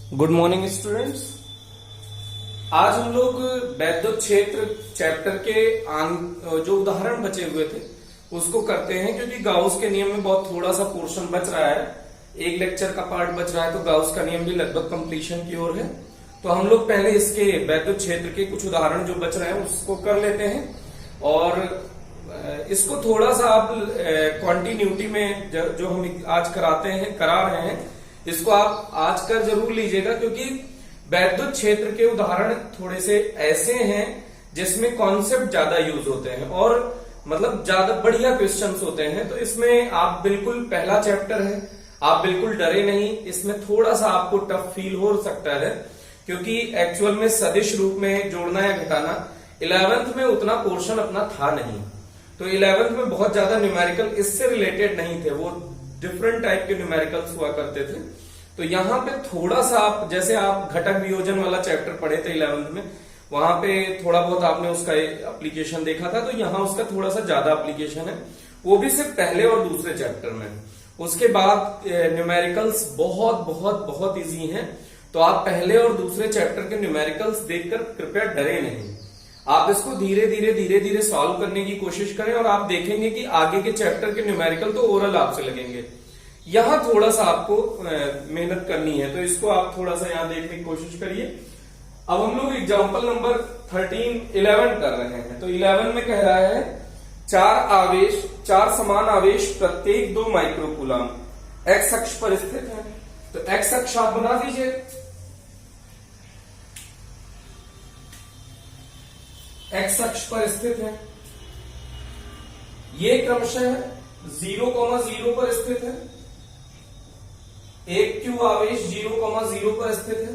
Good morning students. आज हम लोग वैद्युत क्षेत्र चैप्टर के जो उदाहरण बचे हुए थे उसको करते हैं, क्योंकि गाउस के नियम में बहुत थोड़ा सा पोर्शन बच रहा है, एक लेक्चर का पार्ट बच रहा है, तो गाउस का नियम भी लगभग कंप्लीशन की ओर है। तो हम लोग पहले इसके वैद्युत क्षेत्र के कुछ उदाहरण जो बच रहे हैं उसको कर लेते हैं और इसको थोड़ा सा आप कॉन्टिन्यूटी में जो हम आज करा रहे हैं इसको आप आज कर जरूर लीजिएगा, क्योंकि वैद्युत क्षेत्र के उदाहरण थोड़े से ऐसे हैं जिसमें कॉन्सेप्ट ज्यादा यूज होते हैं और मतलब ज्यादा बढ़िया क्वेश्चंस होते हैं। तो इसमें आप बिल्कुल पहला चैप्टर है, आप बिल्कुल डरे नहीं। इसमें थोड़ा सा आपको टफ फील हो सकता है क्योंकि एक्चुअल में सदिश रूप में जोड़ना या घटाना 11th में उतना पोर्शन अपना था नहीं, तो 11th में बहुत ज्यादा न्यूमेरिकल इससे रिलेटेड नहीं थे, वो डिफरेंट टाइप के न्यूमेरिकल्स हुआ करते थे। तो यहाँ पे थोड़ा सा आप जैसे आप घटक वियोजन वाला चैप्टर पढ़े थे 11th में, वहां पे थोड़ा बहुत आपने उसका एप्लीकेशन देखा था, तो यहाँ उसका थोड़ा सा ज्यादा एप्लीकेशन है, वो भी सिर्फ पहले और दूसरे चैप्टर में। उसके बाद न्यूमेरिकल्स बहुत बहुत बहुत इजी हैं, तो आप पहले और दूसरे चैप्टर के न्यूमेरिकल्स देखकर कृपया डरे नहीं। आप इसको धीरे धीरे सॉल्व करने की कोशिश करें और आप देखेंगे कि आगे के चैप्टर के न्यूमेरिकल तो ओरल आपसे लगेंगे, यहां थोड़ा सा आपको मेहनत करनी है, तो इसको आप थोड़ा सा यहां देखने की कोशिश करिए। अब हम लोग एग्जांपल नंबर 11 कर रहे हैं। तो 11 में कह रहा है चार समान आवेश प्रत्येक 2 माइक्रोकूलम एक्स अक्ष पर स्थित है। तो एक्स अक्ष आप बना दीजिए। एक्स अक्ष पर स्थित है, ये क्रमशः 0,0 पर स्थित है, एक क्यू आवेश 0,0 पर स्थित है,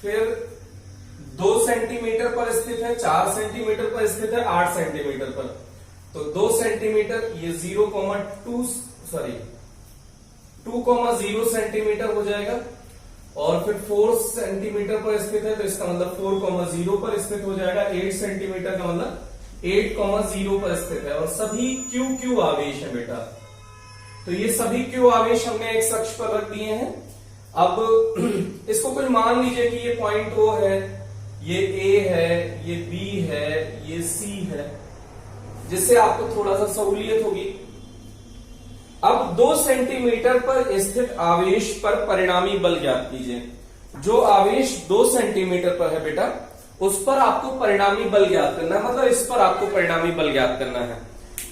फिर 2 सेंटीमीटर पर स्थित है, 4 सेंटीमीटर पर स्थित है, 8 सेंटीमीटर पर। तो 2 सेंटीमीटर ये 2,0 सेंटीमीटर हो जाएगा, और फिर 4 सेंटीमीटर पर स्थित है, तो इसका मतलब 4,0 पर स्थित हो जाएगा। 8 सेंटीमीटर का मतलब 8,0 पर स्थित है, और सभी क्यू आवेश है बेटा। तो ये सभी क्यू आवेश हमने एक अक्ष पर रख दिए हैं। अब इसको कुछ मान लीजिए कि ये पॉइंट O है, ये A है, ये B है, ये C है, जिससे आपको थोड़ा सा सहूलियत होगी। अब 2 सेंटीमीटर पर स्थित आवेश पर परिणामी बल ज्ञात कीजिए। जो आवेश 2 सेंटीमीटर पर है बेटा, उस पर आपको परिणामी बल ज्ञात करना है, मतलब इस पर आपको परिणामी बल ज्ञात करना है।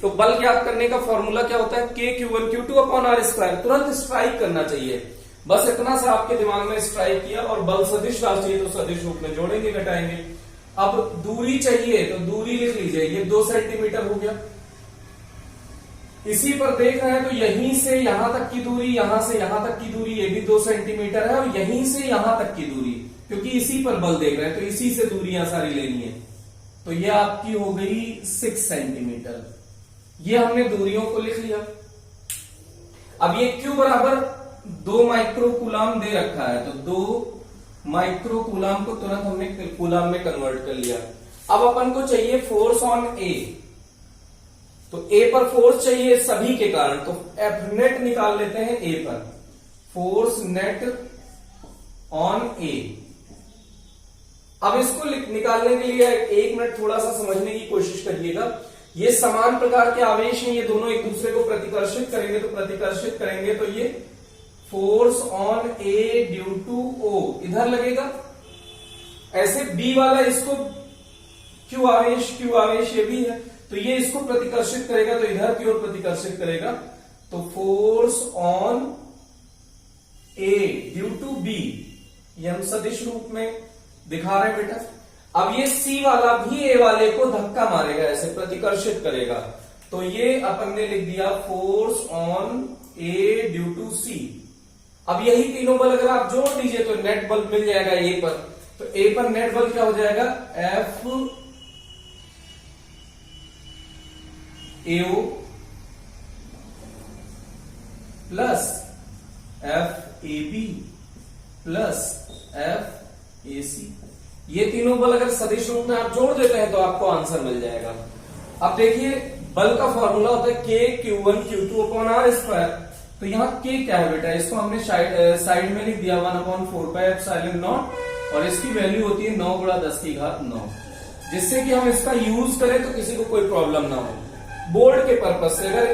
तो बल ज्ञात करने का फॉर्मूला क्या होता है? K(Q1Q2)/r²। तुरंत स्ट्राइक करना चाहिए, बस इतना सा आपके दिमाग में स्ट्राइक किया, और बल सदिश राशि तो सदिश रूप में जोड़ेंगे घटाएंगे। अब दूरी चाहिए तो दूरी लिख लीजिए, ये 2 सेंटीमीटर हो गया। इसी पर देख रहे हैं तो यहीं से यहां तक की दूरी, यहां से यहां तक की दूरी, ये भी 2 सेंटीमीटर है, और यहीं से यहां तक की दूरी, क्योंकि इसी पर बल देख रहे हैं तो इसी से दूरियां सारी लेनी है। तो ये आपकी हो गई 6 सेंटीमीटर। ये हमने दूरियों को लिख लिया। अब ये Q बराबर 2 माइक्रोकूलम दे रखा है, तो 2 माइक्रोकूलम को तुरंत हमने कूलम में कन्वर्ट कर लिया। अब अपन को चाहिए फोर्स ऑन A, तो A पर फोर्स चाहिए सभी के कारण, तो F नेट निकाल लेते हैं A पर। Force net on A। अब इसको निकालने के लिए 1 मिनट थोड़ा सा समझने की कोशिश करिएगा। ये समान प्रकार के आवेश हैं, ये दोनों एक दूसरे को प्रतिकर्षित करेंगे, तो प्रतिकर्षित करेंगे तो ये force on A due to O इधर लगेगा। ऐसे B वाला इसको Q आवेश ये भी है, तो ये इसको प्रतिकर्षित करेगा, तो इधर की ओर प्रतिकर्षित करेगा। तो force on A due to B, ये हम सदिश रूप में दिखा रहे हैं बेटा। अब ये C वाला भी A वाले को धक्का मारेगा, ऐसे प्रतिकर्षित करेगा, तो ये अपन ने लिख दिया force on A due to C। अब यही तीनों बल अगर आप जोड़ दीजिए तो नेट बल मिल जाएगा A पर। तो A पर नेट बल क्या हो जाएगा? F AO plus F AB plus F AC। ये तीनों बल अगर सदिश रूप में आप जोड़ देते हैं तो आपको आंसर मिल जाएगा। अब देखिए बल का फॉर्मूला होता है K(Q1Q2)/r²। तो यहाँ के क्या है बेटा, इसको हमने साइड में लिख दिया 1/4πε0 और इसकी वैल्यू होती है 9 × 10⁹ जिससे कि हम इसका यूज करें तो किसी को कोई प्रॉब्लम ना हो। बोर्ड के पर्पज से अगर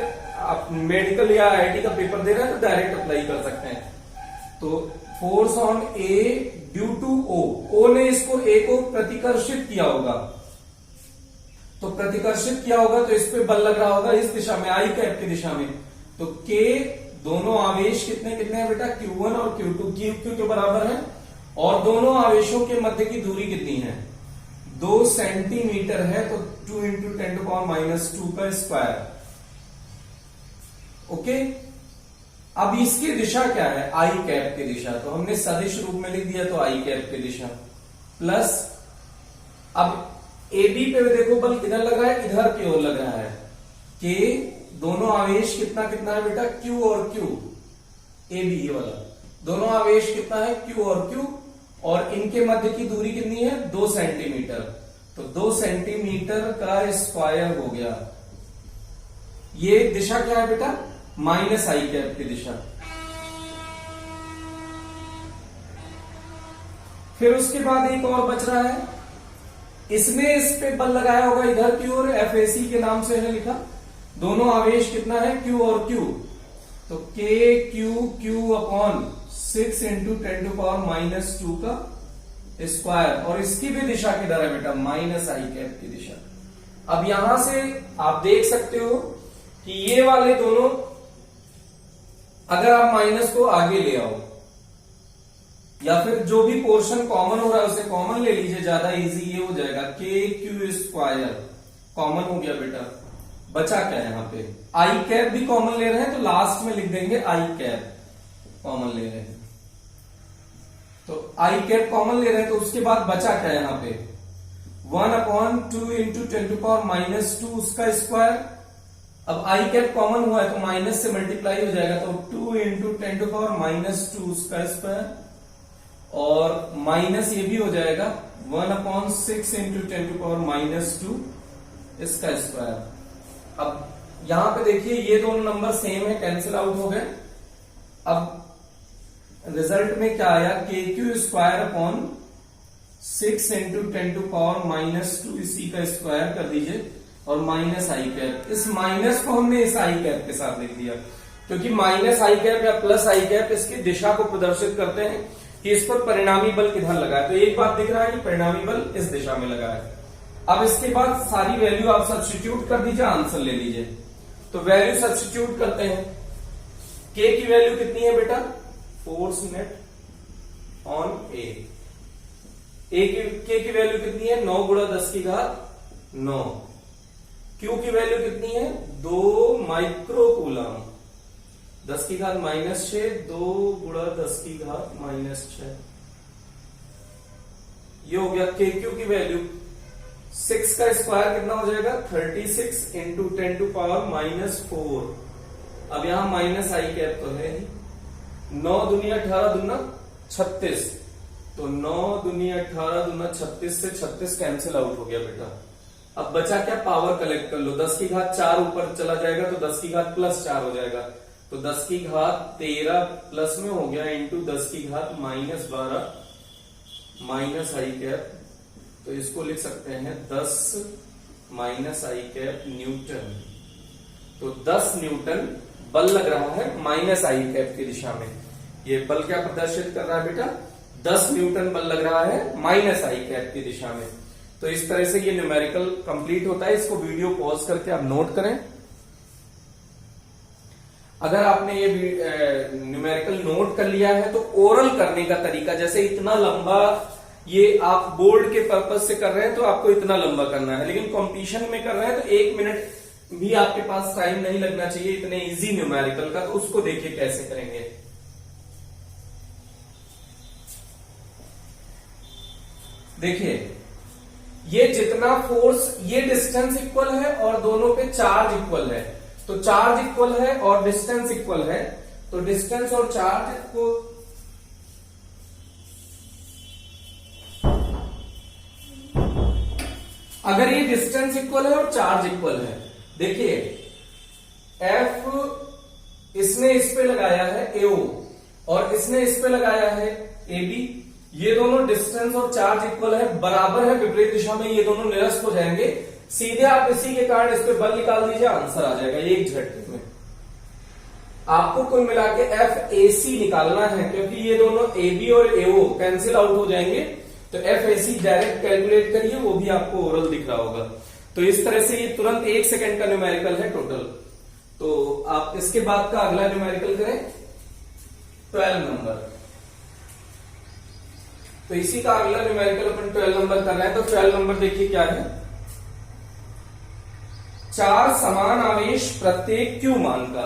आप मेडिकल या आईआईटी का पेपर दे रहे हैं तो डायरेक्ट अप्लाई कर सकते हैं। तो force on A due to O ने इसको ए को प्रतिकर्षित किया होगा, तो प्रतिकर्षित किया होगा तो इस पे बल लग रहा होगा इस दिशा में, आई कैप की दिशा में। तो के दोनों आवेश कितने कितने हैं बेटा, Q1 और Q2 Q के बराबर है, और दोनों आवेशों के मध्य की दूरी कितनी है, 2 सेंटीमीटर है, तो 2 × 10⁻² का स्क्वायर। ओके, अब इसकी दिशा क्या है, आई कैप की दिशा, तो हमने सदिश रूप में लिख दिया, तो आई कैप की दिशा प्लस, अब ए बी पे देखो बल किधर लग रहा है, इधर की ओर लग रहा है, के दोनों आवेश कितना कितना है बेटा, Q और Q, ए बी ये वाला दोनों आवेश कितना है, Q और Q, और इनके मध्य की दूरी कितनी है, 2 सेंटीमीटर, तो 2 सेंटीमीटर का स्क्वायर हो गया। ये दिशा क्या है बेटा, माइनस आई कैप की दिशा। फिर उसके बाद एक और बच रहा है, इसने इस पे बल लगाया होगा इधर की ओर, FAC के नाम से है लिखा, दोनों आवेश कितना है, Q और Q, तो KQ/6 × 10⁻² का स्क्वायर, और इसकी भी दिशा किधर है बेटा, माइनस आई कैप की दिशा। अब यहां से आप देख सकते हो कि ये वाले दोनों, अगर आप माइनस को आगे ले आओ या फिर जो भी पोर्शन कॉमन हो रहा है उसे कॉमन ले लीजिए, ज्यादा इजी ये हो जाएगा, KQ² कॉमन हो गया बेटा, बचा क्या है यहाँ पे, आई कैप भी कॉमन ले रहे हैं तो लास्ट में लिख देंगे आई कैप कॉमन ले रहे हैं, तो आई कैप कॉमन ले रहे हैं, तो उसके बाद बचा क्या है यहाँ पे, 1/2 × 10⁻² उसका स्क्वायर। अब आई कैप कॉमन हुआ है तो माइनस से मल्टीप्लाई हो जाएगा, तो 2 × 10⁻² उसका स्क्वायर, और माइनस ये भी हो जाएगा 1/6 × 10⁻² इसका स्क्वायर। अब यहां पे देखिए ये दोनों नंबर सेम है, कैंसिल आउट हो गए। अब रिजल्ट में क्या आया, KQ² / 6 × 10⁻² इसी का स्क्वायर कर दीजिए, और माइनस आई कैप, इस माइनस को हमने इस आई कैप के साथ लिख दिया, क्योंकि माइनस आई कैप या प्लस आई कैप इसकी दिशा को प्रदर्शित करते हैं कि इस पर परिणामी बल किधर लगा है। तो एक बात दिख रहा है कि परिणामी बल इस दिशा में लगा है। अब इसके बाद सारी वैल्यू आप सब्स्टिट्यूट कर दीजिए, आंसर ले लीजिए। तो वैल्यू सब्स्टिट्यूट करते हैं, के की वैल्यू कितनी है बेटा, फोर्स नेट ऑन ए के की वैल्यू कितनी है, 9 × 10⁹ क्यू की वैल्यू कितनी है, 2 माइक्रोकूलम, 10⁻⁻6 2 × 10⁻⁻6, ये हो गया के क्यू की वैल्यू। 6 का स्क्वायर कितना हो जाएगा, 36 × 10⁻⁻4। अब यहां माइनस आई कैप तो है ही, 9 दूनी 18 दूना 36, तो 9 दूनी 18 दूना 36 से 36 कैंसिल आउट हो गया बेटा। अब बचा क्या, पावर कलेक्ट कर लो, 10⁻4 ऊपर चला जाएगा तो 10⁻+4 हो जाएगा, तो 10⁻13 प्लस में हो गया इंटू 10⁻−12 माइनस आई कैप, तो इसको लिख सकते हैं 10 माइनस आई कैप न्यूटन। तो 10 न्यूटन बल लग रहा है माइनस आई कैप की दिशा में। ये बल क्या प्रदर्शित कर रहा है बेटा, 10 न्यूटन बल लग रहा है माइनस आई कैप की दिशा में। तो इस तरह से ये न्यूमेरिकल कंप्लीट होता है। इसको वीडियो पॉज करके आप नोट करें। अगर आपने ये न्यूमेरिकल नोट कर लिया है तो ओरल करने का तरीका, जैसे इतना लंबा ये आप बोर्ड के पर्पज से कर रहे हैं तो आपको इतना लंबा करना है, लेकिन कंपटीशन में कर रहे हैं तो 1 मिनट भी आपके पास टाइम नहीं लगना चाहिए इतने इजी न्यूमेरिकल का। तो उसको देखिए कैसे करेंगे। देखिए ये जितना फोर्स, ये डिस्टेंस इक्वल है और दोनों पे चार्ज इक्वल है, तो चार्ज इक्वल है और डिस्टेंस इक्वल है, तो डिस्टेंस और चार्ज को अगर ये डिस्टेंस इक्वल है और चार्ज इक्वल है, देखिए F इसने इस पे लगाया है AO और इसने इस पे लगाया है AB, ये दोनों डिस्टेंस और चार्ज इक्वल है, बराबर है, विपरीत दिशा में, ये दोनों निरस्त हो जाएंगे। सीधे आप इसी के कारण इस पे बल निकाल दीजिए, आंसर आ जाएगा एक झटके में। आपको कुल मिला के FAC निकालना है, क्योंकि ये दोनों AB और AO कैंसिल आउट हो जाएंगे, तो FAC डायरेक्ट कैलकुलेट करिए, वो भी आपको ओरल दिख रहा होगा। तो इस तरह से ये तुरंत 1 सेकंड का न्यूमेरिकल है टोटल। तो आप इसके बाद का अगला न्यूमेरिकल करें 12 नंबर। तो इसी का अगला न्यूमेरिकल अपन 12 नंबर कर रहे हैं। तो 12 नंबर देखिए क्या है, 4 समान आवेश प्रत्येक Q मान का।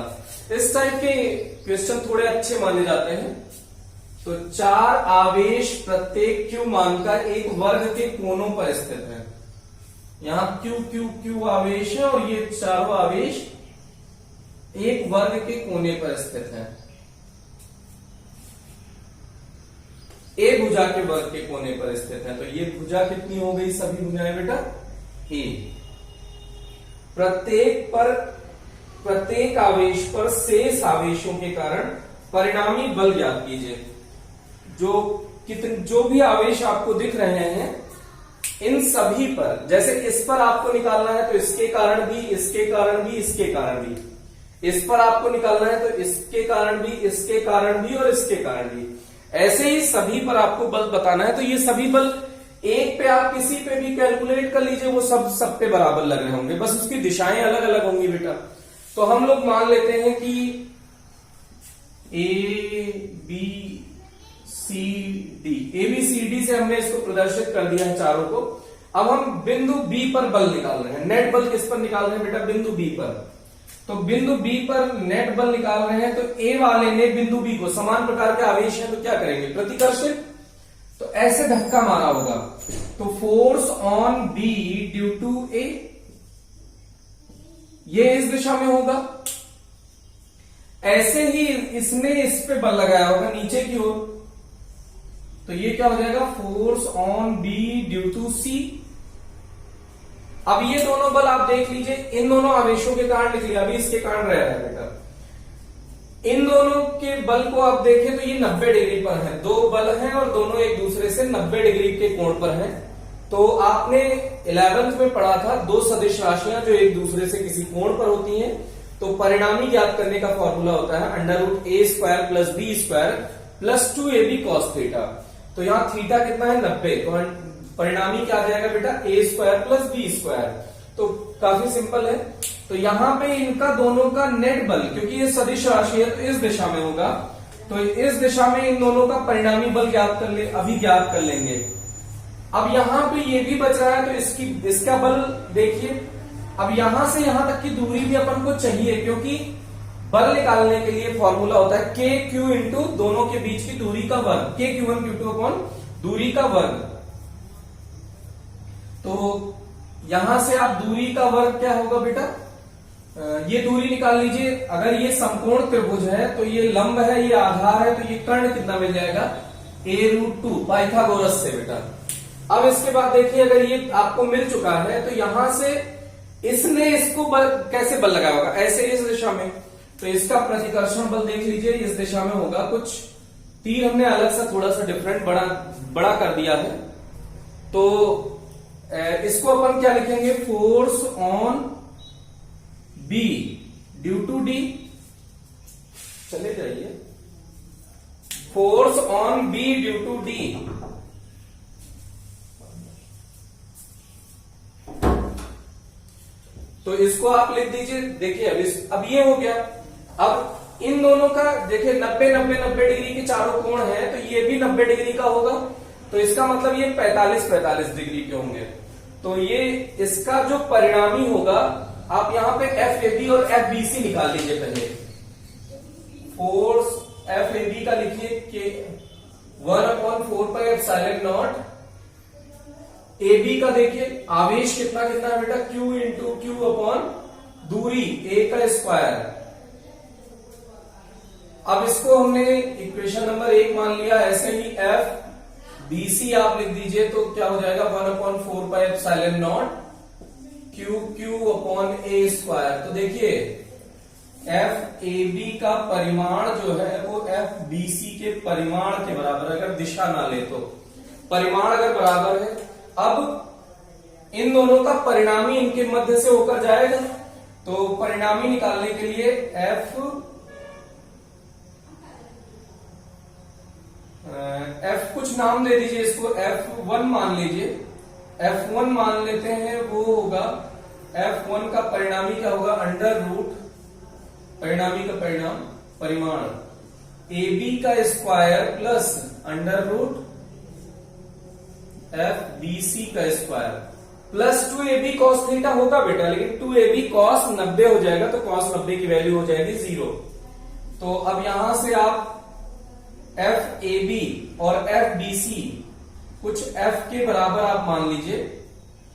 इस टाइप के क्वेश्चन थोड़े अच्छे माने जाते हैं। तो 4 आवेश प्रत्येक Q मान का एक वर्ग के कोनों पर स्थित है। यहां Q Q Q आवेश है और ये चारों आवेश एक वर्ग के कोने पर स्थित है, ए भुजा के वर्ग के कोने पर स्थित है। तो ये भुजा कितनी हो गई, सभी भुजाएं बेटा ए। प्रत्येक आवेश पर शेष आवेशों के कारण परिणामी बल ज्ञात कीजिए। जो भी आवेश आपको दिख रहे हैं, इन सभी पर, जैसे इस पर आपको निकालना है तो इसके कारण भी, इसके कारण भी, इसके कारण भी। इस पर आपको निकालना है तो इसके कारण भी, इसके कारण भी और इसके कारण भी। ऐसे ही सभी पर आपको बल बताना है। तो ये सभी बल एक पे आप किसी पे भी कैलकुलेट कर लीजिए, वो सब पे बराबर लग रहे होंगे, बस उसकी दिशाएं अलग अलग होंगी बेटा। तो हम लोग मान लेते हैं कि ABCD से हमने इसको प्रदर्शित कर दिया है चारों को। अब हम बिंदु B पर बल निकाल रहे हैं। नेट बल किस पर निकाल रहे हैं बेटा, बिंदु B पर। तो बिंदु B पर नेट बल निकाल रहे हैं। तो A वाले ने बिंदु B को, समान प्रकार के आवेश है तो क्या करेंगे, प्रतिकर्षित। तो ऐसे धक्का मारा होगा, तो force on B due to A, ये इस दिशा में होगा। ऐसे ही इसने इस पे बल लगाया होगा नीचे की ओर, तो ये क्या हो जाएगा, force on B due to C। अब ये दोनों बल आप देख लीजिए, इन दोनों आवेशों के कारण लिख लिया, अभी इसके कारण रह रहा है बेटा। इन दोनों के बल को आप देखें तो ये 90 डिग्री पर है, दो बल हैं और दोनों एक दूसरे से 90 डिग्री के कोण पर हैं। तो आपने 11th में पढ़ा था दो सदिश राशियां जो एक दूसरे से किसी कोण पर होती हैं, तो परिणामी ज्ञात करने का फॉर्मूला होता है √a² + b² + 2ab cos theta. तो यहाँ थीटा कितना है, 90, तो परिणामी क्या आ जाएगा बेटा, a² + b²। तो काफी सिंपल है। तो यहां पे इनका दोनों का नेट बल, क्योंकि ये सदिश राशि है तो इस दिशा में होगा, तो इस दिशा में इन दोनों का परिणामी बल ज्ञात कर ले, अभी ज्ञात कर लेंगे। अब यहां पे ये भी बच रहा है तो इसका बल देखिए। अब यहां से यहां तक की दूरी भी अपन को चाहिए, क्योंकि बल निकालने के लिए फॉर्मूला होता है KQ इंटू दोनों के बीच की दूरी का वर्ग, KQ1 Q2 अपॉन दूरी का वर्ग। तो यहां से आप दूरी का वर्ग क्या होगा बेटा, ये दूरी निकाल लीजिए। अगर ये समकोण त्रिभुज है तो ये लंब है, ये आधार है, तो ये कर्ण कितना मिल जाएगा, a√2 पाइथागोरस से बेटा। अब इसके बाद देखिए, अगर ये आपको मिल चुका है तो यहां से इसने इसको कैसे बल लगाया होगा, ऐसे इस दिशा में, तो इसका प्रतिकर्षण बल देख लीजिए, इस दिशा में होगा। कुछ तीर हमने अलग सा थोड़ा सा डिफरेंट बड़ा कर दिया है। तो इसको अपन क्या लिखेंगे, force on B due to D, चले जाइए, force on B due to D। तो इसको आप लिख दीजिए। देखिए अब ये हो गया। अब इन दोनों का देखिए 90 डिग्री के चारों कोण है, तो ये भी 90 डिग्री का होगा, तो इसका मतलब ये 45 डिग्री के होंगे। तो ये इसका जो परिणामी होगा, आप यहां पे FAB और FBC निकाल लीजिए पहले। फोर्स FAB का लिखिए कि 1/4πε0। AB का देखिए आवेश कितना है बेटा, Q इंटू Q अपॉन दूरी A का स्क्वायर। अब इसको हमने इक्वेशन नंबर 1 मान लिया। ऐसे ही FBC आप लिख दीजिए, तो क्या हो जाएगा, 1/4πε0 QQ अपॉन A²। तो देखिए एफ ए बी का परिमाण जो है वो एफ बी सी के परिमाण के बराबर, अगर दिशा ना ले तो परिमाण अगर बराबर है, अब इन दोनों का परिणामी इनके मध्य से होकर जाएगा, तो परिणामी निकालने के लिए एफ कुछ नाम दे दीजिए इसको, F1 मान लीजिए, F1 मान लेते हैं, वो होगा F1 का परिणामी क्या होगा, अंडर रूट, परिणामी का परिणाम परिमाण AB का square plus under root FBC का square plus 2AB cos theta होगा बेटा, लेकिन 2AB cos 90 हो जाएगा, तो cos 90 की वैल्यू हो जाएगी 0। तो अब यहां से आप FAB और FBC कुछ F के बराबर आप मान लीजिए,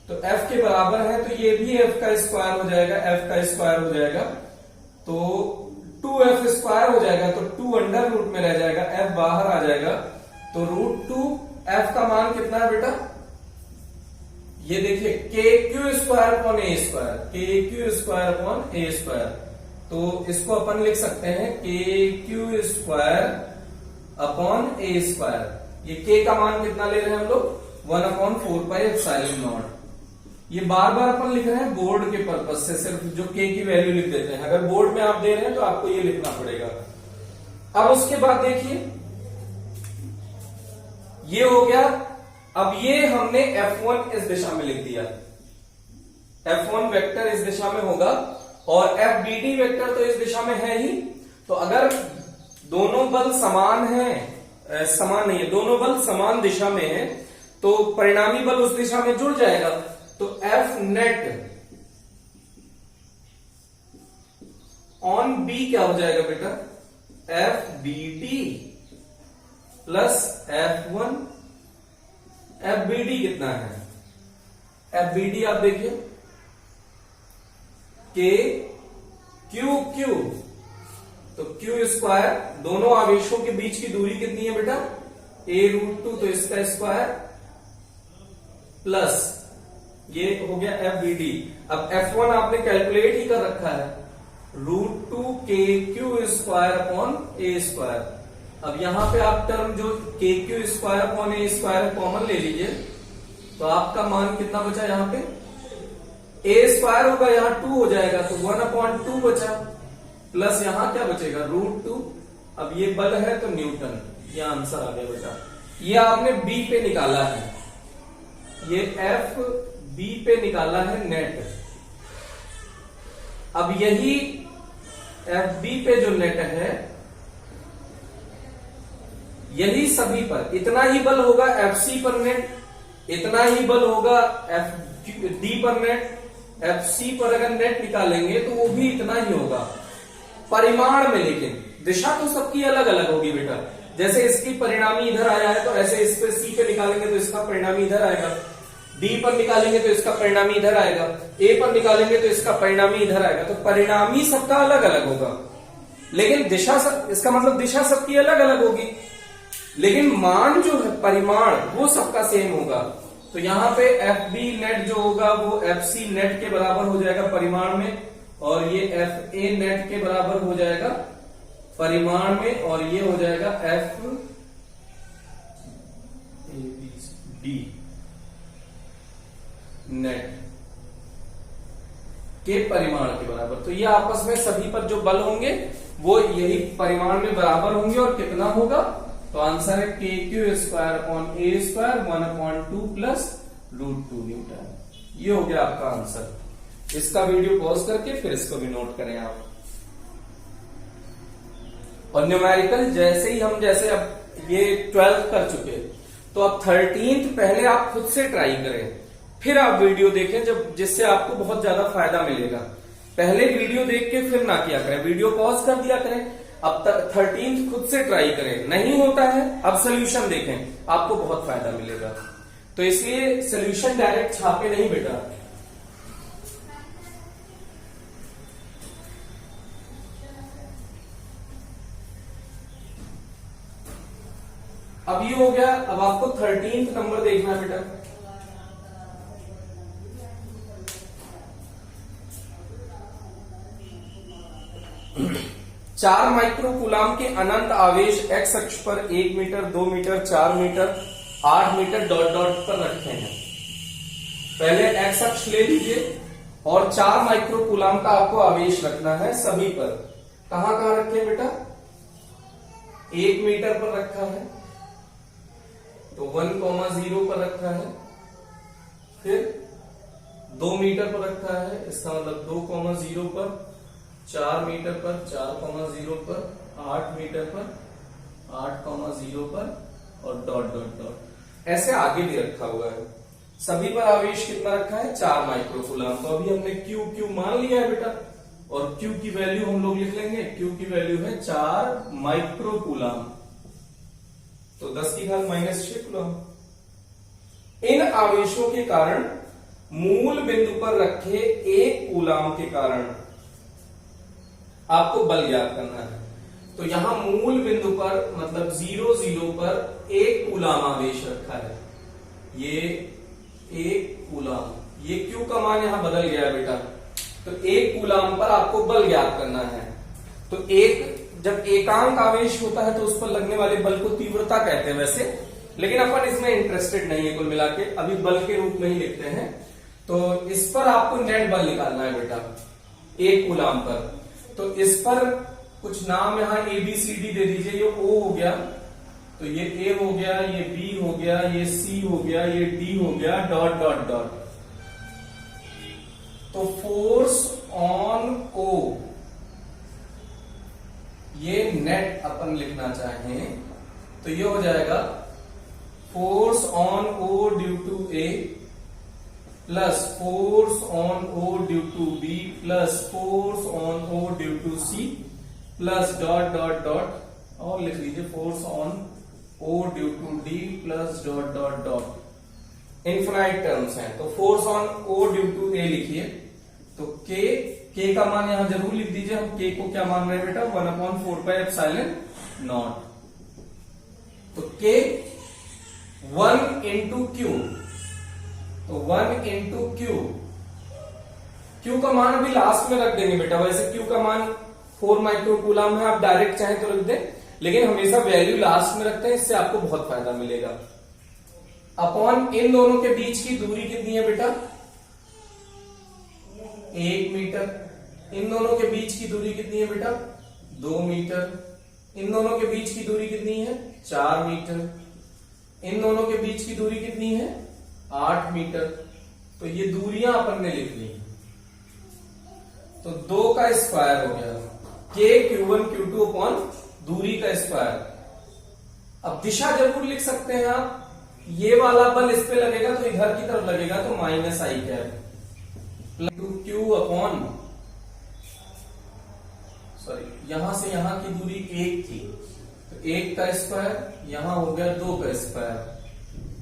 तो F के बराबर है तो ये भी F का स्क्वायर हो जाएगा, F का स्क्वायर हो जाएगा, तो 2F स्क्वायर हो जाएगा, तो 2 अंडर रूट में रह जाएगा, F बाहर आ जाएगा, तो √2 F का मान कितना है बेटा, ये देखिए KQ square upon A square, KQ square upon A square, तो इसको अपन लिख सकते हैं KQ square upon A square. ये K का मान कितना ले रहे हैं हम लोग, 1/4πε0। ये बार बार अपन लिख रहे हैं बोर्ड के पर्पज से, सिर्फ जो K की वैल्यू लिख देते हैं, अगर बोर्ड में आप दे रहे हैं तो आपको ये लिखना पड़ेगा। अब उसके बाद देखिए ये हो गया, अब ये हमने F1 इस दिशा में लिख दिया, F1 वेक्टर इस दिशा में होगा और FBD वेक्टर तो इस दिशा में है ही, तो अगर दोनों बल समान हैं, समान नहीं है, दोनों बल समान दिशा में है, तो परिणामी बल उस दिशा में जुड़ जाएगा, तो F नेट ऑन B क्या हो जाएगा बेटा, FBD प्लस F1, FBD कितना है, FBD आप देखिए KQQ, तो Q स्क्वायर, दोनों आवेशों के बीच की दूरी कितनी है बेटा, A√2, तो इसका स्क्वायर प्लस ये हो गया FBD। अब F1 आपने कैलकुलेट ही कर रखा है, √2 KQ square upon A square. अब यहां पे आप टर्म जो KQ square upon A square common ले लीजिए, तो आपका मान कितना बचा, यहां पे A स्क्वायर होगा, यहां 2 हो जाएगा, तो 1/2 बचा, प्लस यहां क्या बचेगा, √2। अब ये बल है तो न्यूटन, ये आंसर आ गया बेटा। ये आपने B पे निकाला है, ये FB पे निकाला है नेट। अब यही FB पे जो नेट है, यही सभी पर इतना ही बल होगा, FC पर नेट इतना ही बल होगा, FD पर नेट, FC पर अगर नेट निकालेंगे तो वो भी इतना ही होगा परिमाण में, लेकिन दिशा तो सबकी अलग अलग होगी बेटा। जैसे इसकी परिणामी इधर आया है, तो ऐसे इस पे C पे निकालेंगे तो इसका परिणामी इधर आएगा, D पर निकालेंगे तो इसका परिणामी इधर आएगा, A पर निकालेंगे तो इसका परिणामी इधर आएगा, तो परिणामी सबका अलग अलग होगा, लेकिन दिशा इसका मतलब दिशा सबकी अलग अलग होगी, लेकिन मान जो है परिमाण वो सबका सेम होगा। तो यहां पे FB नेट जो होगा वो FC नेट के बराबर हो जाएगा परिमाण में, और ये FA नेट के बराबर हो जाएगा परिमाण में, और ये हो जाएगा FD नेट के परिमाण के बराबर। तो ये आपस में सभी पर जो बल होंगे वो यही परिमाण में बराबर होंगे, और कितना होगा, तो आंसर है KQ square upon A square 1/2 plus √2 Newton. ये हो गया आपका आंसर। इसका वीडियो पॉज करके फिर इसको भी नोट करें आप। और न्यूमेरिकल जैसे ही हम जैसे अब ये 12th कर चुके, तो अब 13th पहले आप खुद से ट्राई करें, फिर आप वीडियो देखें, जब जिससे आपको बहुत ज्यादा फायदा मिलेगा। पहले वीडियो देख के फिर ना किया करें, वीडियो पॉज कर दिया करें। अब 13th खुद से ट्राई करें, नहीं होता है अब सोल्यूशन देखें, आपको बहुत फायदा मिलेगा। तो इसलिए सोल्यूशन डायरेक्ट छापे नहीं बेटा। अब ये हो गया, अब आपको 13th नंबर देखना है बेटा। 4 माइक्रो कूलाम के अनंत आवेश एक्स अक्ष पर 1 metre, 2 metre, 4 metre, 8 metre dot dot पर रखे हैं। पहले एक्स अक्ष ले लीजिए और 4 माइक्रो कूलाम का आपको आवेश रखना है सभी पर। कहां कहां रखे बेटा? 1 मीटर पर रखा है तो 1,0 पर रखा है, फिर 2 मीटर पर रखा है, इसका मतलब 2,0 पर, 4 मीटर पर 4,0 पर, 8 मीटर पर 8,0 पर और डॉट डॉट डॉट ऐसे आगे भी रखा हुआ है। सभी पर आवेश कितना रखा है? 4 माइक्रो कूलाम। तो अभी हमने क्यू मान लिया है बेटा, और Q की वैल्यू हम लोग लिख लेंगे। Q की वैल्यू है 4 माइक्रो कूलाम, तो 10⁻⁻⁶ कूलाम। इन आवेशों के कारण मूल बिंदु पर रखे 1 कूलाम के कारण आपको बल ज्ञात करना है। तो यहां मूल बिंदु पर मतलब 0, 0 पर 1 कूलाम आवेश रखा है, ये 1 कूलाम, ये Q का मान यहां बदल गया है बेटा। तो 1 कूलाम पर आपको बल ज्ञात करना है। तो जब एकांक आवेश होता है तो उस पर लगने वाले बल को तीव्रता कहते हैं वैसे, लेकिन अपन इसमें इंटरेस्टेड नहीं है कुल मिला के, अभी बल के रूप में ही लिखते हैं। तो इस पर आपको नेट बल निकालना है बेटा 1 कूलाम पर। तो इस पर कुछ नाम यहां ABCD दे दीजिए। ये O हो गया, तो ये A हो गया, ये B हो गया, ये C हो गया, ये D हो गया, डॉट डॉट डॉट। तो फोर्स ऑन O, ये नेट अपन लिखना चाहें तो ये हो जाएगा force on O due to A plus force on O due to B plus force on O due to C plus dot dot dot, और लिख लीजिए force on O due to D plus dot dot dot. Infinite terms हैं तो force on O due to A लिखिए। तो K का मान यहां जरूर लिख दीजिए। हम K को क्या मान रहे हैं बेटा? 1/4πε0। तो K 1 इंटू Q, तो 1 इंटू Q का मान अभी लास्ट में रख देंगे बेटा। वैसे Q का मान 4 माइक्रो कूलाम है, आप डायरेक्ट चाहें तो रख दें, लेकिन हमेशा वैल्यू लास्ट में रखते हैं, इससे आपको बहुत फायदा मिलेगा। अपॉन इन दोनों के बीच की दूरी कितनी है बेटा? 1 मीटर। इन दोनों के बीच की दूरी कितनी है बेटा? 2 मीटर। इन दोनों के बीच की दूरी कितनी है? 4 मीटर। इन दोनों के बीच की दूरी कितनी है? 8 मीटर। तो ये दूरियां अपन ने लिख ली। तो 2 का स्क्वायर हो गया, K Q1 Q2 अपॉन दूरी का स्क्वायर। अब दिशा जरूर लिख सकते हैं आप। ये वाला बल इस पे लगेगा तो इधर की तरफ लगेगा, तो minus I cap Q upon, sorry यहां से यहां की दूरी 1 थी, तो 1 का स्क्वायर, यहां हो गया 2 का स्क्वायर।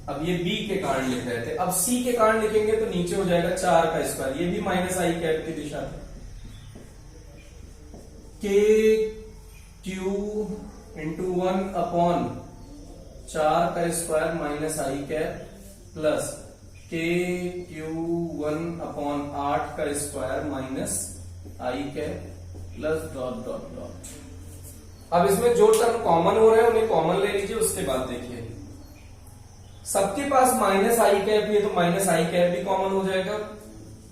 अब ये B के कारण लिख रहे थे, अब C के कारण लिखेंगे तो नीचे हो जाएगा 4 का स्क्वायर। ये भी माइनस आई कैप की दिशा है। K Q इंटू 1 अपॉन 4 का square minus I cap plus K Q1 upon 8 का square minus I cap plus dot dot dot. अब इसमें जो टर्म कॉमन हो रहे हैं उन्हें कॉमन ले लीजिए, उसके बाद देखिए सबके पास माइनस आई कैप है, तो माइनस आई कैप भी कॉमन हो जाएगा।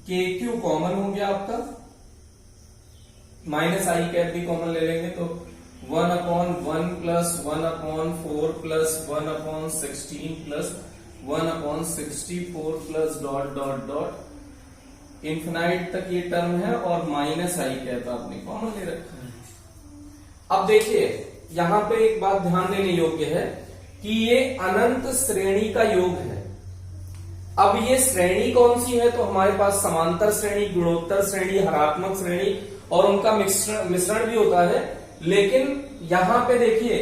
K Q कॉमन हो गया आपका, माइनस आई कैप भी कॉमन ले लेंगे, तो 1/1 plus 1/4 plus 1/16 plus 1/64 plus dot dot dot infinite तक ये टर्म है, और माइनस आई कैप आपने कॉमन ले रखा है। अब देखिए यहां पे एक बात ध्यान देने योग्य है कि ये अनंत श्रेणी का योग है। अब ये श्रेणी कौन सी है? तो हमारे पास समांतर श्रेणी, गुणोत्तर श्रेणी, हरात्मक श्रेणी और उनका मिश्रण भी होता है। लेकिन यहां पे देखिए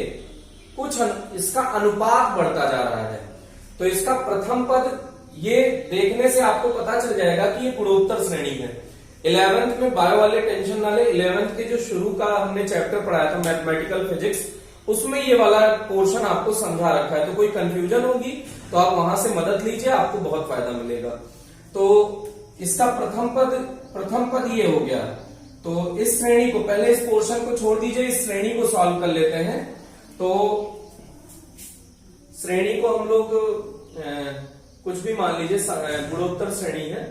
कुछ इसका अनुपात बढ़ता जा रहा है। तो इसका प्रथम पद ये देखने से आपको पता चल जाएगा कि ये गुणोत्तर श्रेणी है। 11th में बायो वाले टेंशन वाले 11th के जो शुरू का हमने चैप्टर पढ़ाया था मैथमेटिकल फिजिक्स, उसमें ये वाला पोर्शन आपको समझा रखा है। तो कोई कंफ्यूजन होगी तो आप वहां से मदद लीजिए, आपको बहुत फायदा मिलेगा। तो इसका प्रथम पद ये हो गया। तो इस श्रेणी को, पहले इस पोर्शन को छोड़ दीजिए, इस श्रेणी को सॉल्व कर लेते हैं। तो श्रेणी को हम लोग कुछ भी मान लीजिए, गुणोत्तर श्रेणी है,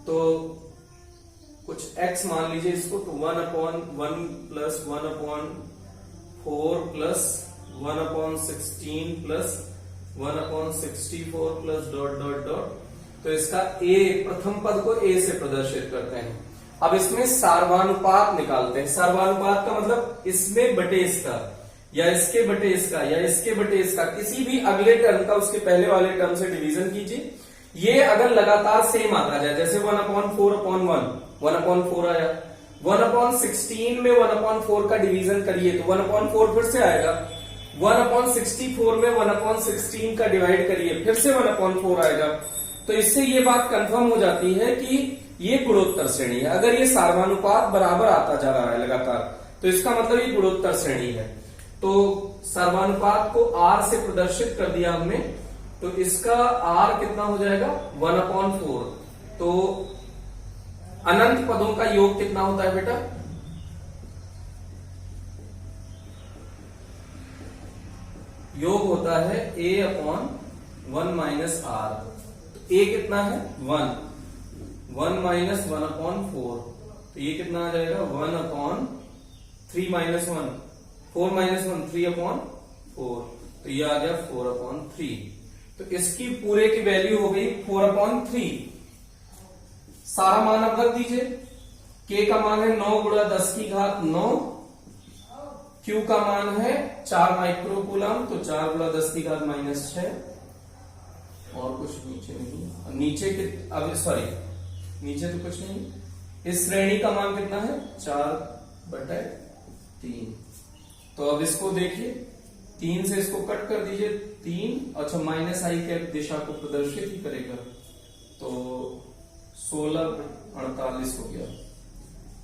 तो कुछ x मान लीजिए इसको, तो 1/1 plus 1/4 plus 1/16 plus 1/64 plus dot dot dot. तो इसका a, प्रथम पद को a से प्रदर्शित करते हैं। अब इसमें सार्वानुपात निकालते हैं। सार्वानुपात का मतलब इसमें बटे इसका, या इसके बटे इसका, या इसके बटे इसका, किसी भी अगले टर्म का उसके पहले वाले टर्म से डिवीजन कीजिए। ये अगर लगातार सेम आता जाए, जैसे 1/4/1 1/4 आया, 1/16 में 1/4 का डिवीजन करिए तो 1/4 फिर से आएगा, 1/64 में 1/16 का डिवाइड करिए फिर से 1/4 आएगा। तो इससे ये बात कंफर्म हो जाती है कि ये गुणोत्तर श्रेणी है। अगर ये सार्वानुपात बराबर आता जा रहा है लगातार, तो इसका मतलब ये गुणोत्तर श्रेणी है। तो सार्वानुपात को r से प्रदर्शित कर दिया हमने, तो इसका r कितना हो जाएगा 1/4। तो अनंत पदों का योग कितना होता है बेटा? योग होता है a/1 माइनस r। तो a कितना है 1 माइनस 1/4, तो ये कितना आ जाएगा 1/3 माइनस 1 4 माइनस 1 3/4, तो ये आ गया 4/3। तो इसकी पूरे की वैल्यू हो गई 4/3। सारा मान अब रख दीजिए। k का मान है 9 गुणा 10 की घात 9, q का मान है 4 माइक्रो कूलम, तो 4 गुणा 10 की घात -6, और कुछ नीचे नहीं, नीचे के, अब सॉरी नीचे तो कुछ नहीं। इस श्रेणी का मान कितना है 4/3। तो अब इसको देखिए, 3 से इसको कट कर दीजिए, 3, अच्छा माइनस आई कैप दिशा को प्रदर्शित ही करेगा, तो 16/48 हो गया,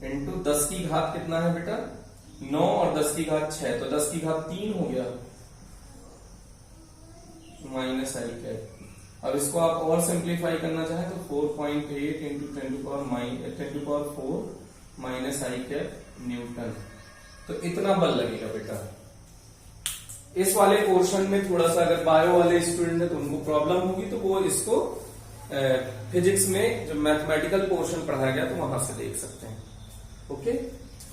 इंटू 10 की घात कितना है बेटा 9 और 10 की घात 6, तो 10 की घात 3 हो गया, माइनस आई कैप। अब इसको आप और सिंप्लीफाई करना चाहें तो 4.8 into 10⁴ minus I cap Newton. तो इतना बल लगेगा बेटा। इस वाले पोर्शन में थोड़ा सा, अगर बायो वाले स्टूडेंट है तो उनको प्रॉब्लम होगी, तो वो इसको फिजिक्स में जब मैथमेटिकल पोर्शन पढ़ाया गया तो वहां से देख सकते हैं। ओके,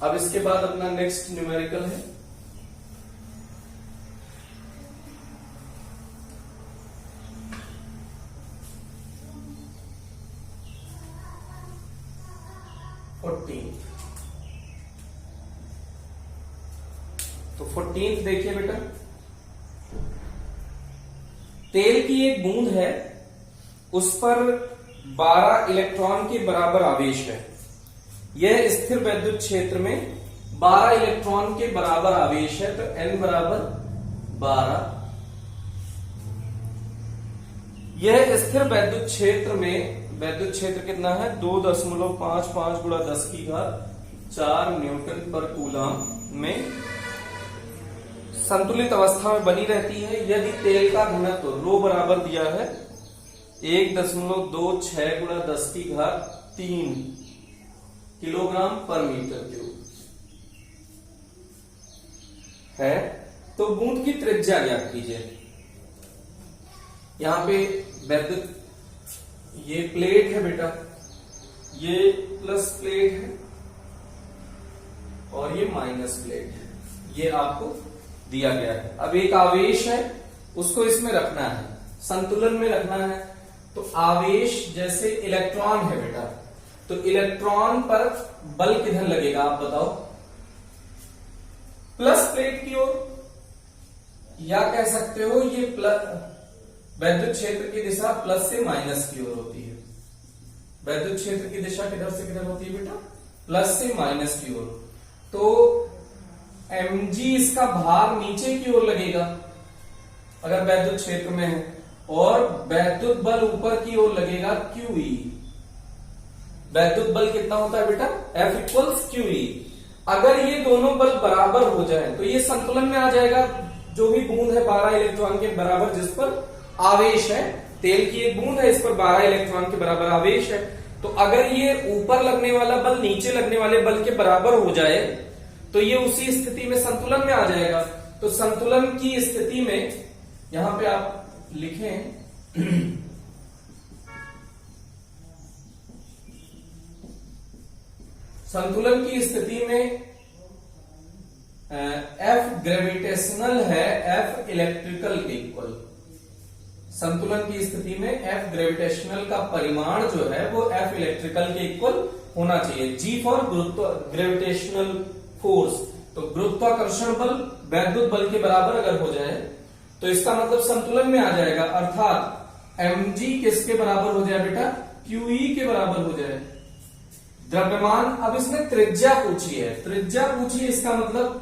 अब इसके बाद अपना नेक्स्ट न्यूमेरिकल है तो 14th देखिए बेटा, तेल की एक बूंद है, उस पर 12 इलेक्ट्रॉन के बराबर आवेश है। यह स्थिर वैद्युत क्षेत्र में 12 इलेक्ट्रॉन के बराबर आवेश है, तो n बराबर 12। यह स्थिर वैद्युत क्षेत्र में, वैद्युत क्षेत्र कितना है 2.55 गुणा 10 की घात 4 न्यूटन पर कूलम में संतुलित अवस्था में बनी रहती है। यदि तेल का घनत्व रो बराबर दिया है 1.26 गुणा 10 की घात 3 किलोग्राम पर मीटर क्यूब है, तो बूंद की त्रिज्या ज्ञात कीजिए। यहां पे वैद्युत, ये प्लेट है बेटा, ये प्लस प्लेट है और ये माइनस प्लेट है, ये आपको दिया गया है। अब एक आवेश है, उसको इसमें रखना है, संतुलन में रखना है। तो आवेश जैसे इलेक्ट्रॉन है बेटा, तो इलेक्ट्रॉन पर बल किधर लगेगा आप बताओ? प्लस प्लेट की ओर, या कह सकते हो ये प्लस, वैद्युत क्षेत्र की दिशा प्लस से माइनस की ओर होती है। वैद्युत क्षेत्र की दिशा किधर से किधर होती है बेटा? प्लस से माइनस की ओर। तो mg इसका भार नीचे की ओर लगेगा अगर वैद्युत क्षेत्र में है, और वैद्युत बल ऊपर की ओर लगेगा QE। वैद्युत बल कितना होता है बेटा? F = QE। अगर ये दोनों बल बराबर हो जाए तो ये संतुलन में आ जाएगा। जो भी बूंद है 12 इलेक्ट्रॉन के बराबर जिस पर आवेश है, तेल की एक बूंद है, इस पर 12 इलेक्ट्रॉन के बराबर आवेश है, तो अगर ये ऊपर लगने वाला बल नीचे लगने वाले बल के बराबर हो जाए तो ये उसी स्थिति में संतुलन में आ जाएगा। तो संतुलन की स्थिति में यहां पे आप लिखें संतुलन की स्थिति में F ग्रेविटेशनल है F इलेक्ट्रिकल के इक्वल। संतुलन की स्थिति में F ग्रेविटेशनल का परिमाण जो है वो F इलेक्ट्रिकल के इक्वल होना चाहिए। G फॉर ग्रेविटेशनल फोर्स, तो गुरुत्वाकर्षण बल वैद्युत बल के बराबर अगर हो जाए तो इसका मतलब संतुलन में आ जाएगा, अर्थात mg किसके बराबर हो जाए बेटा, QE के बराबर हो जाए। द्रव्यमान, अब इसने त्रिज्या पूछी है, त्रिज्या पूछी है, इसका मतलब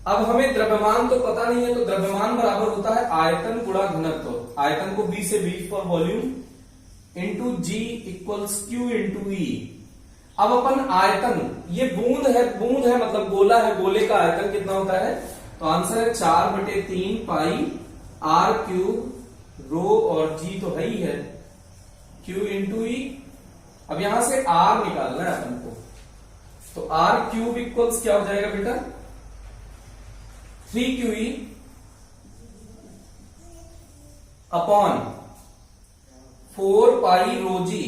अब हमें द्रव्यमान तो पता नहीं है, तो द्रव्यमान बराबर होता है आयतन गुणा घनत्व। आयतन को B से B for volume into G equals Q into E। अब अपन आयतन, ये बूंद है मतलब गोला है, गोले का आयतन कितना होता है, तो आंसर है 4/3 पाई R क्यूब रो, और G तो है ही है Q इंटू E। अब यहां से R निकालना है अपन को, तो R क्यूब इक्वल्स क्या हो जाएगा बेटा, 3QE अपॉन 4 पाई रो जी,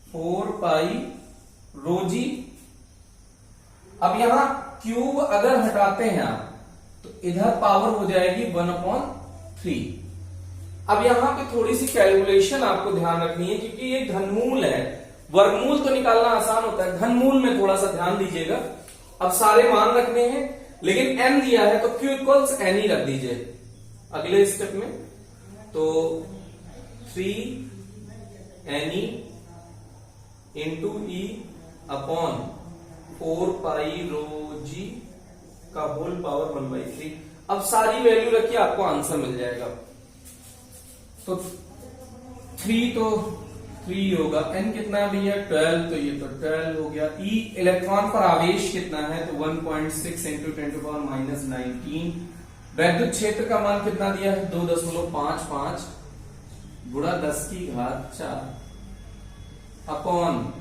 4 पाई रो जी। अब यहां क्यूब अगर हटाते हैं आप तो इधर पावर हो जाएगी 1/3। अब यहां पे थोड़ी सी कैलकुलेशन आपको ध्यान रखनी है, क्योंकि ये घनमूल है, वर्गमूल तो निकालना आसान होता है, घनमूल में थोड़ा सा ध्यान दीजिएगा। अब सारे मान रखने हैं, लेकिन n दिया है तो q इक्वल्स n ही रख दीजिए अगले स्टेप में। तो 3ne इंटू ई अपॉन 4 पाई रो जी का होल पावर 1/3। अब सारी वैल्यू रखिए, आपको आंसर मिल जाएगा। तो 3 होगा, n कितना है भैया 12, तो ये तो 12 हो गया। E इलेक्ट्रॉन पर आवेश कितना है, तो 1.6 इंटू 10⁻⁹। वैद्युत क्षेत्र का मान कितना दिया है, 2.55 गुणा 10⁴ अपॉन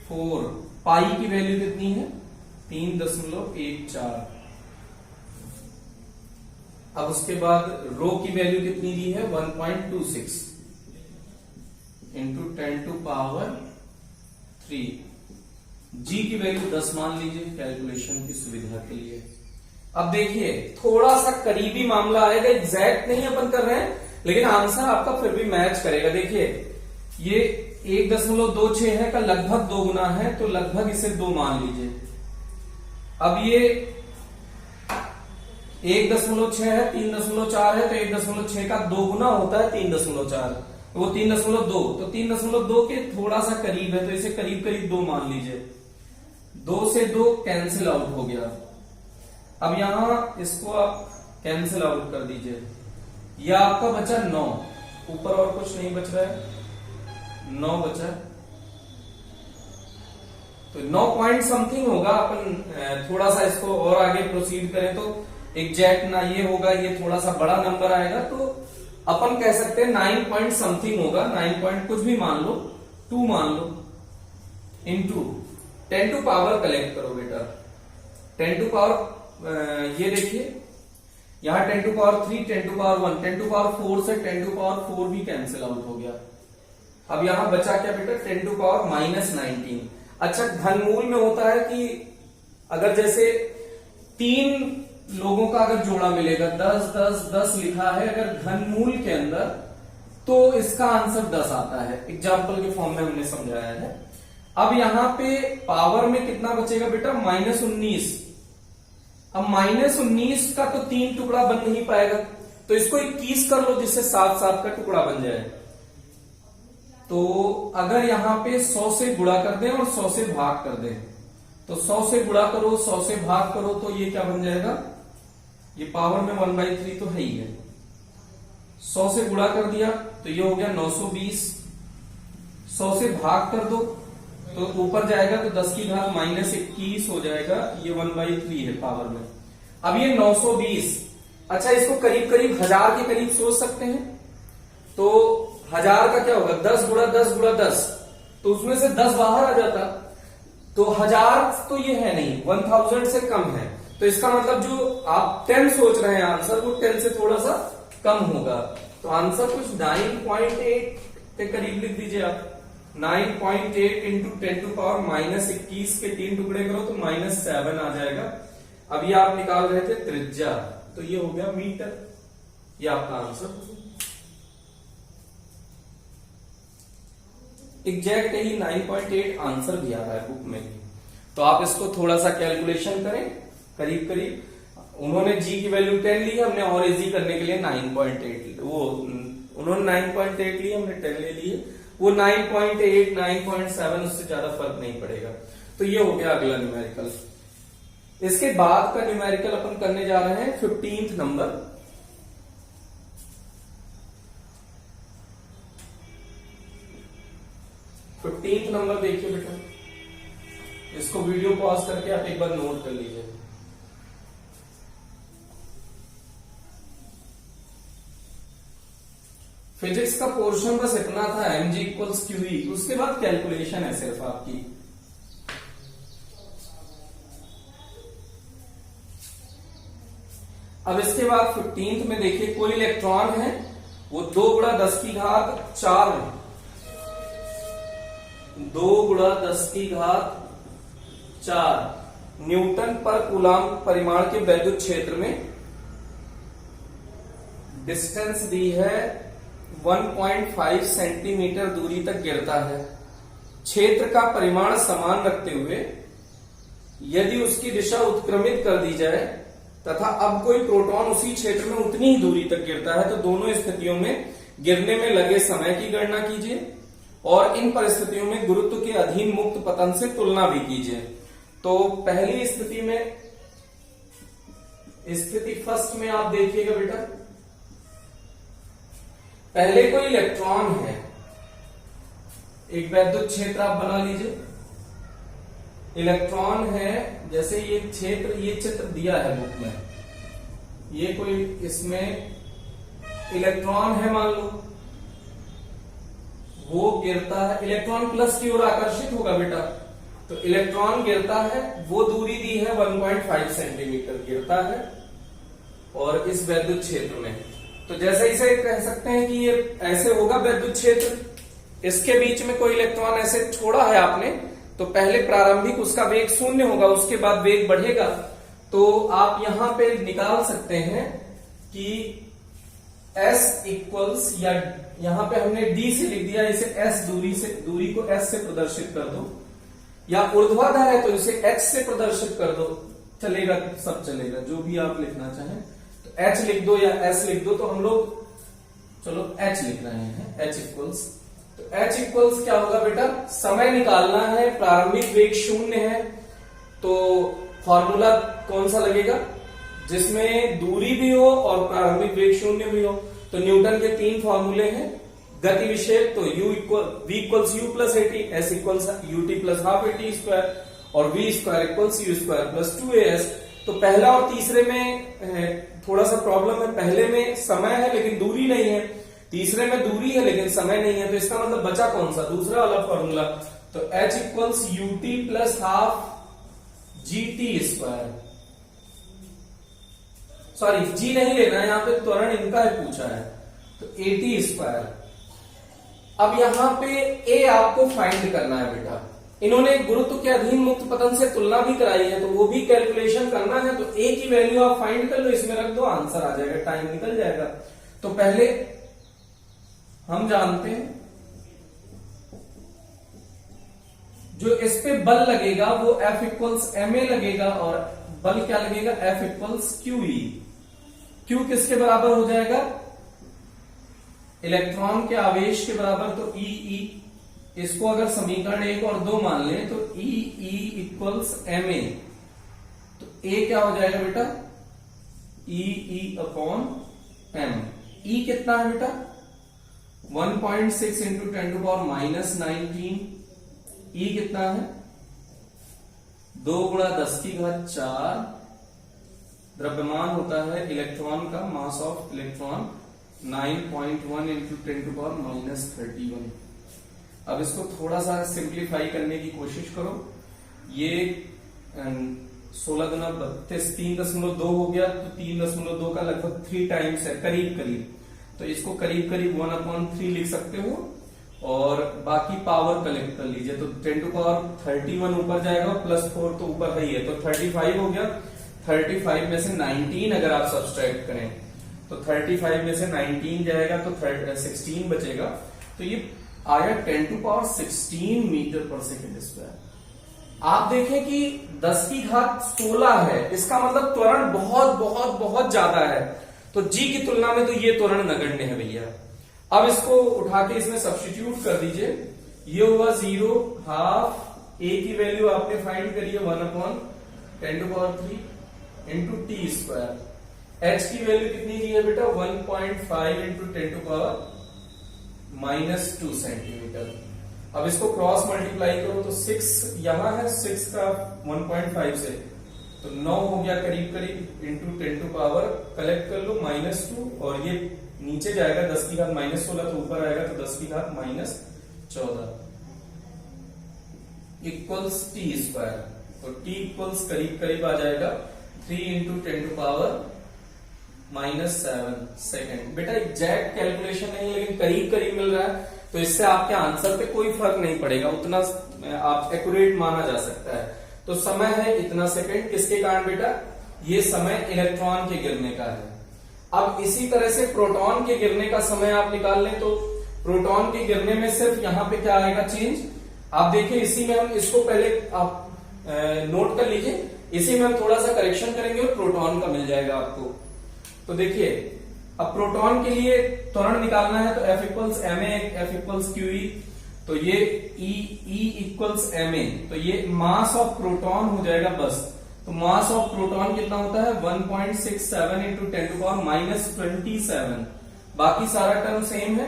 4। पाई की वैल्यू कितनी है, 3.14। अब उसके बाद रो की वैल्यू कितनी दी है, 1.26 इंटू 10⁻3। जी की वैल्यू 10 मान लीजिए कैलकुलेशन की सुविधा के लिए। अब देखिए थोड़ा सा करीबी मामला आएगा, एग्जैक्ट नहीं अपन कर रहे हैं, लेकिन आंसर आपका फिर भी मैच करेगा। देखिए ये 1.26 है का लगभग 2 गुना है, तो लगभग इसे 2 मान लीजिए। अब ये 1.6 है, 3.4 है, तो 1.6 का 2 गुना होता है 3.4, वो 3.2, तो 3.2 के थोड़ा सा करीब है, तो इसे करीब करीब 2 मान लीजिए। 2 से 2 कैंसिल आउट हो गया। अब यहां इसको आप कैंसिल आउट कर दीजिए, यह आपका बचा 9, ऊपर और कुछ नहीं बच रहा है, 9 बचा, तो 9 पॉइंट समथिंग होगा। अपन थोड़ा सा इसको और आगे प्रोसीड करें तो एग्जैक्ट ना ये होगा, ये थोड़ा सा बड़ा नंबर आएगा, तो अपन कह सकते हैं 9 पॉइंट समथिंग होगा, 9 पॉइंट कुछ भी मान लो, 2 मान लो, इंटू 10 टू पावर कलेक्ट करो बेटा, 10 टू पावर, ये देखिए यहां 10 to power 3, 10 to power 1, 10 to power 4 से 10 टू पावर 4 भी कैंसिल आउट हो गया। अब यहां बचा क्या बेटा, 10 टू पावर -19। अच्छा घनमूल में होता है कि अगर जैसे 3 लोगों का अगर जोड़ा मिलेगा, 10 10 10 लिखा है अगर घनमूल के अंदर, तो इसका आंसर 10 आता है। एग्जाम्पल के फॉर्म में हमने समझाया है। अब यहां पे पावर में कितना बचेगा बेटा, -19। अब -19 का तो 3 टुकड़ा बन नहीं पाएगा, तो इसको 21 कर लो जिससे 7 का टुकड़ा बन जाए। तो अगर यहां पे 100 से गुणा कर दें और 100 से भाग कर दें, तो 100 से गुणा करो 100 से भाग करो, तो ये क्या बन जाएगा, ये पावर में 1/3 तो है ही है। 100 से गुणा कर दिया तो ये हो गया 920, 100 से भाग कर दो तो ऊपर जाएगा तो 10⁻21 हो जाएगा, ये 1/3 है पावर में। अब ये 920, अच्छा इसको करीब करीब 1000 के करीब सोच सकते हैं, तो 1000 का क्या होगा 10 गुणा 10 गुणा 10, तो उसमें से 10 बाहर आ जाता, तो 1000 तो ये है नहीं, 1000 से कम है, तो इसका मतलब जो आप 10 सोच रहे हैं आंसर, वो 10 से थोड़ा सा कम होगा। तो आंसर कुछ 9.8 के करीब लिख दीजिए आप। 9.8 इंटू 10⁻21 के 3 टुकड़े करो तो -7 आ जाएगा। अभी आप निकाल रहे थे त्रिज्या, तो ये हो गया मीटर, ये आपका आंसर। एग्जैक्ट यही 9.8 आंसर भी आ रहा है बुक में भी, तो आप इसको थोड़ा सा कैलकुलेशन करें करीब करीब। उन्होंने जी की वैल्यू 10 ली, हमने और इजी करने के लिए 9.8 वो उन्होंने 9.8 ली, हमने 10 ले ली है, वो 9.8 9.7 उससे ज्यादा फर्क नहीं पड़ेगा। तो ये हो गया अगला न्यूमेरिकल। इसके बाद का न्यूमेरिकल अपन करने जा रहे हैं 15th नंबर। देखिए बेटा, इसको वीडियो पॉज करके आप एक बार नोट कर लीजिए। फिजिक्स का पोर्शन बस इतना था, mg इक्वल्स क्यूई, उसके बाद कैलकुलेशन है सिर्फ आपकी। अब इसके बाद 15th में देखिए, कोई इलेक्ट्रॉन है वो 2 गुणा 10 की घात 4 है, 2 गुणा 10 की घात 4 न्यूटन पर कूलाम परिमाण के वैद्युत क्षेत्र में डिस्टेंस दी है 1.5 सेंटीमीटर दूरी तक गिरता है। क्षेत्र का परिमाण समान रखते हुए यदि उसकी दिशा उत्क्रमित कर दी जाए तथा अब कोई प्रोटॉन उसी क्षेत्र में उतनी ही दूरी तक गिरता है, तो दोनों स्थितियों में गिरने में लगे समय की गणना कीजिए और इन परिस्थितियों में गुरुत्व के अधीन मुक्त पतन से तुलना भी कीजिए। तो पहली स्थिति में, स्थिति फर्स्ट में आप देखिएगा बेटा, पहले कोई इलेक्ट्रॉन है, एक वैद्युत क्षेत्र आप बना लीजिए, इलेक्ट्रॉन है, जैसे ये क्षेत्र, ये चित्र दिया है बुक में, ये कोई इसमें इलेक्ट्रॉन है मान लो, वो गिरता है, इलेक्ट्रॉन प्लस की ओर आकर्षित होगा बेटा, तो इलेक्ट्रॉन गिरता है, वो दूरी दी है 1.5 सेंटीमीटर गिरता है और इस वैद्युत क्षेत्र में, तो जैसे इसे कह सकते हैं कि ये ऐसे होगा वैद्युत क्षेत्र, इसके बीच में कोई इलेक्ट्रॉन ऐसे छोड़ा है आपने, तो पहले प्रारंभिक उसका वेग 0 होगा, उसके बाद वेग बढ़ेगा, तो आप यहां पे निकाल सकते हैं कि S इक्वल्स, या यहां पे हमने D से लिख दिया, इसे S दूरी को S से प्रदर्शित कर दो, या ऊर्ध्वाधर है तो इसे H से प्रदर्शित कर दो, चलेगा, सब चलेगा, जो भी आप लिखना चाहें, तो H लिख दो या S लिख दो, तो हम लोग चलो H लिख रहे हैं, H इक्वल्स, तो H इक्वल्स क्या होगा बेटा, समय निकालना है, प्रारंभिक वेग 0 है, तो फॉर्मूला कौन सा लगेगा, जिसमें दूरी भी हो और प्रारंभिक वेग 0 भी हो, तो न्यूटन के 3 फॉर्मूले हैं गति विषेक, तो v equals u plus at, s equals ut plus half at square, और v square equals u square plus 2as। तो पहला और तीसरे में थोड़ा सा प्रॉब्लम है, पहले में समय है लेकिन दूरी नहीं है, तीसरे में दूरी है लेकिन समय नहीं है, तो इसका मतलब बचा कौन सा, दूसरा वाला फॉर्मूला, तो h equals ut plus half gt square, sorry G नहीं लेना है, यहां पे त्वरण इनका है पूछा है, तो at स्क्वायर। अब यहां पे a आपको फाइंड करना है बेटा, इन्होंने गुरुत्व के अधीन मुक्त पतन से तुलना भी कराई है, तो वो भी कैलकुलेशन करना है, तो a की वैल्यू आप फाइंड कर लो, इसमें रख दो, आंसर आ जाएगा, टाइम निकल जाएगा। तो पहले हम जानते हैं जो इस पे बल लगेगा वो F इक्वल्स ma लगेगा, और बल क्या लगेगा, F इक्वल्स QE। Q किसके बराबर हो जाएगा, इलेक्ट्रॉन के आवेश के बराबर, तो E, इसको अगर समीकरण 1 और 2 मान लें तो E इक्वल्स ma, तो A क्या हो जाएगा बेटा, E अपॉन m। E कितना है बेटा, 1.6 इंटू 10⁻−19। E कितना है, 2 गुणा 10 की घात 4 द्रव्यमान होता है इलेक्ट्रॉन का, मास ऑफ इलेक्ट्रॉन 9.1 इंटू 10⁻31। अब इसको थोड़ा सा सिंप्लीफाई करने की कोशिश करो। ये 16 गुना 32 3.2 हो गया, तो 3.2 का लगभग 3 टाइम्स है, करीब करीब। तो इसको करीब करीब 1/3 लिख सकते हो और बाकी पावर कलेक्ट कर लीजिए। तो 10⁻31 ऊपर जाएगा, +4 तो ऊपर है ही है, तो 35 हो गया। 35 में से 19 अगर आप सब्सट्रैक्ट करें तो 35 में से 19 जाएगा तो 16 बचेगा। तो ये आया 10⁻16 मीटर पर सेकेंड स्क्वायर। आप देखें कि 10 की घात 16 है, इसका मतलब त्वरण बहुत बहुत बहुत ज्यादा है। तो g की तुलना में तो ये त्वरण नगण्य है भैया। अब इसको उठा के इसमें सब्स्टिट्यूट कर दीजिए। ये हुआ 0, हाफ, a की वैल्यू आपने फाइंड करी है 1/10⁻³ इंटू टी स्क्वायर। h की वैल्यू कितनी दी है बेटा? 1.5 इंटू 10⁻² सेंटीमीटर। अब इसको क्रॉस मल्टीप्लाई करो तो 6 यहां है, 6 का 1.5 से तो 9 हो गया करीब करीब, इंटू 10⁻, कलेक्ट कर लो -2, और ये नीचे जाएगा 10 की घात -16 तो ऊपर आएगा, तो 10 की घात -14 इक्वल्स टी स्क्वायर। तो t इक्वल्स करीब करीब आ जाएगा 3 इंटू 10⁻7 सेकेंड। बेटा एग्जैक्ट कैलकुलेशन नहीं, लेकिन करीब करीब मिल रहा है, तो इससे आपके आंसर पे कोई फर्क नहीं पड़ेगा, उतना आप एक्यूरेट माना जा सकता है। तो समय है इतना सेकेंड, किसके कारण बेटा? ये समय इलेक्ट्रॉन के गिरने का है। अब इसी तरह से प्रोटॉन के गिरने का समय आप निकाल लें, तो प्रोटॉन के गिरने में सिर्फ यहां पे क्या आएगा चेंज। आप देखिए इसी में हम इसको पहले आप नोट कर लीजिए, इसी में हम थोड़ा सा करेक्शन करेंगे और प्रोटॉन का मिल जाएगा आपको। तो देखिए अब प्रोटॉन के लिए त्वरण निकालना है, तो F equals ma, F equals QE, तो ये E इक्वल्स ma, तो ये मास ऑफ प्रोटॉन हो जाएगा बस। तो मास ऑफ प्रोटॉन कितना होता है? 1.67 इंटू 10⁻27। बाकी सारा टर्म सेम है।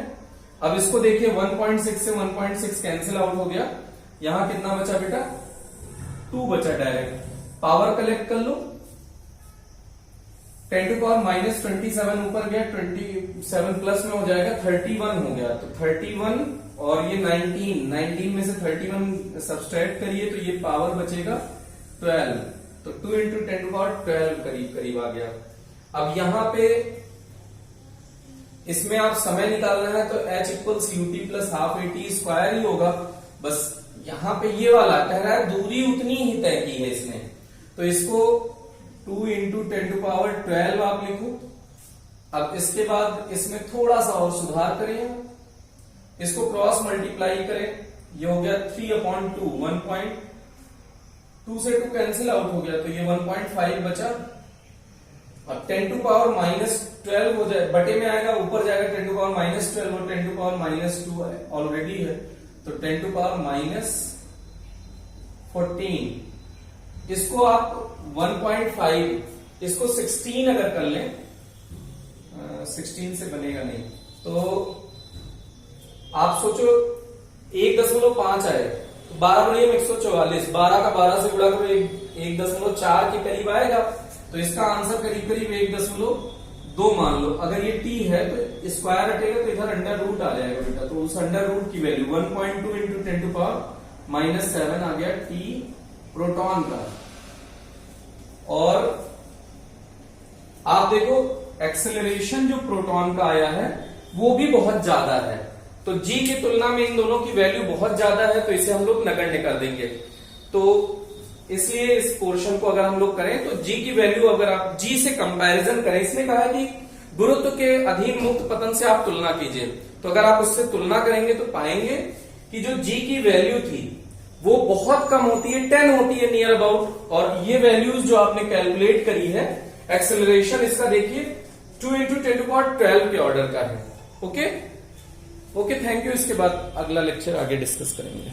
अब इसको देखिए 1.6 से 1.6 कैंसिल आउट हो गया, यहां कितना बचा बेटा? 2 बचा डायरेक्ट। पावर कलेक्ट कर लो, 10⁻27 ऊपर गया, 27 प्लस में हो जाएगा 31 हो गया, तो 31 और ये 19 में से 31 सब्सट्रैक्ट करिए तो ये पावर बचेगा 12, तो 2 इंटू 10⁻12 करीब करीब आ गया। अब यहां पे इसमें आप समय निकालना है, तो h equals ut plus half at square ही होगा। बस यहां पे ये वाला कह रहा है दूरी उतनी ही तय की है इसने, तो इसको 2 इंटू 10⁻12 आप लिखो। अब इसके बाद इसमें थोड़ा सा और सुधार करें, इसको क्रॉस मल्टीप्लाई करें, ये हो गया 3/2, 1.2 से 2 कैंसिल आउट हो गया, तो ये 1.5 बचा। अब 10⁻12 हो जाए, बटे में आएगा, ऊपर जाएगा 10⁻12 और 10⁻2 ऑलरेडी है, तो 10⁻14। इसको आप 1.5, इसको 16 अगर कर लें, 16 से बनेगा नहीं, तो आप सोचो 1.5 आए, तो 12 बड़े 144, 12 का 12 से गुणा करो 1.4 के करीब आएगा, तो इसका आंसर करीब करीब 1.2 मान लो। अगर ये t है तो स्क्वायर हटेगा तो इधर अंडर रूट आ जाएगा बेटा, तो उस अंडर रूट की वैल्यू 1.2 इंटू 10⁻7 आ गया t प्रोटॉन का। और आप देखो एक्सेलरेशन जो प्रोटॉन का आया है वो भी बहुत ज्यादा है, तो g की तुलना में इन दोनों की वैल्यू बहुत ज्यादा है, तो इसे हम लोग नगण्य कर देंगे। तो इसलिए इस पोर्शन को अगर हम लोग करें तो g की वैल्यू अगर आप g से कंपैरिजन करें, इसने कहा है कि गुरुत्व के अधीन मुक्त पतन से आप तुलना कीजिए, तो अगर आप उससे तुलना करेंगे तो पाएंगे कि जो g की वैल्यू थी वो बहुत कम होती है, 10 होती है नियर अबाउट, और ये वैल्यूज जो आपने कैलकुलेट करी है एक्सेलरेशन इसका देखिए 2 इंटू 10⁻12 के ऑर्डर का है। Okay, thank you. इसके बाद अगला लेक्चर आगे डिस्कस करेंगे।